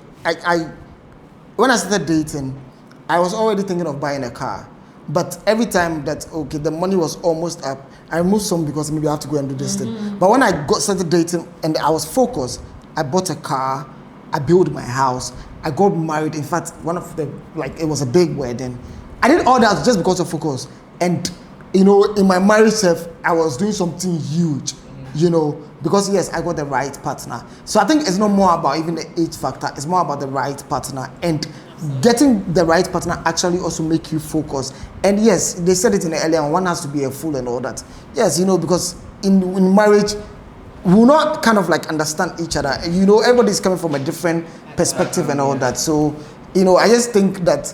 when I started dating, I was already thinking of buying a car. But every time that, okay, the money was almost up, I removed some because maybe I have to go and do this thing. But when I started dating and I was focused, I bought a car, I built my house, I got married. In fact, it was a big wedding. I did all that just because of focus. And, in my marriage self, I was doing something huge. you know, because yes, I got the right partner. So I think it's not more about even the age factor, it's more about the right partner, and getting the right partner actually also make you focus. And yes, they said it in the earlier one has to be a fool and all that. Yes, you know, because in marriage, we will not kind of like understand each other. You know, everybody's coming from a different perspective and all that. So, you know, I just think that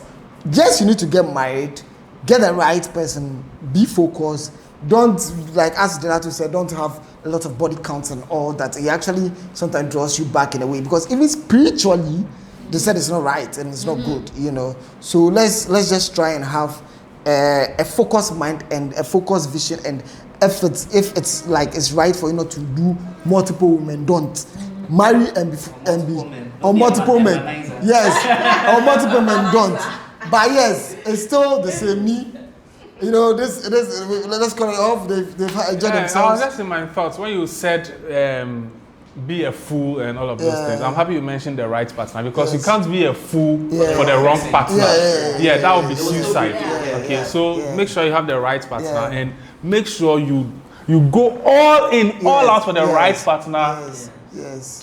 yes, you need to get married, get the right person, be focused. Don't, like as Donato said, don't have a lot of body counts and all that. It actually sometimes draws you back in a way, because even spiritually, they said it's not right and it's not good, you know. So let's just try and have a focused mind and a focused vision, and if it's like it's right for you not to do multiple women, don't marry and be or multiple men. Yes, or multiple men, don't. But yes, it's still the same. Me, you know, let's call it off. They've enjoyed themselves. I was just in my thoughts when you said be a fool and all of those things. I'm happy you mentioned the right partner, because you can't be a fool for the wrong partner. That would be suicide. Okay, so make sure you have the right partner, and make sure you go all in, all out for the right partner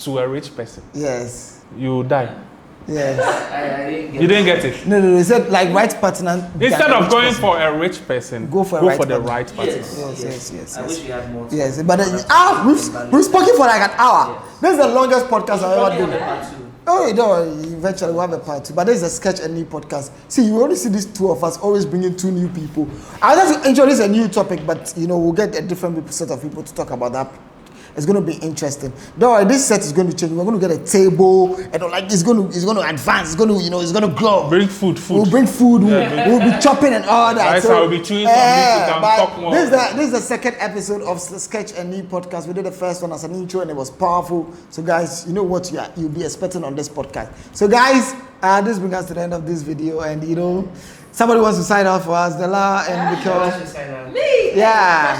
to a rich person. Yes. You die. Yes. You didn't get it. No. They said like right partner. Instead of going for a rich person, go for the right partner. Yes. I wish we had more. Yes, but we've spoken for like an hour. This is the longest podcast I've ever done. Oh, no, eventually we'll have a part 2. But this is a Sketch and Nii podcast. See, you only see these two of us always bringing 2 new people. I just introduce a new topic, but you know, we'll get a different set of people to talk about that. It's going to be interesting. Don't worry, this set is going to change. We're going to get a table, and like it's going to advance. It's going to, you know, it's going to grow. Bring food. We'll bring food. We'll be chopping and all that. Right, so I'll be chewing some meat. We can talk more. This is the second episode of the Sketch and Nii podcast. We did the first one as an intro, and it was powerful. So guys, you know what you'll be expecting on this podcast. So guys, this brings us to the end of this video, and you know, somebody wants to sign off for us, Dela and Mikkel. Me? Yeah.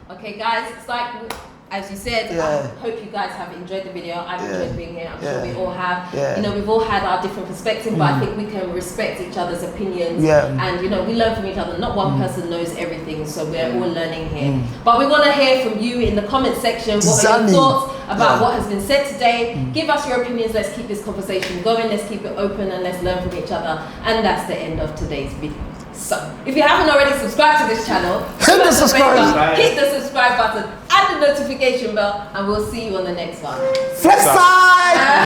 Oh, okay, guys, it's like, as you said, I hope you guys have enjoyed the video. I've enjoyed being here. I'm sure we all have. You know, we've all had our different perspectives, but I think we can respect each other's opinions. And, you know, we learn from each other. Not one person knows everything, so we're all learning here. But we want to hear from you in the comment section. What are your thoughts about what has been said today? Give us your opinions. Let's keep this conversation going. Let's keep it open, and let's learn from each other. And that's the end of today's video. So, if you haven't already subscribed to this channel, hit the subscribe button and the notification bell, and we'll see you on the next one. Flex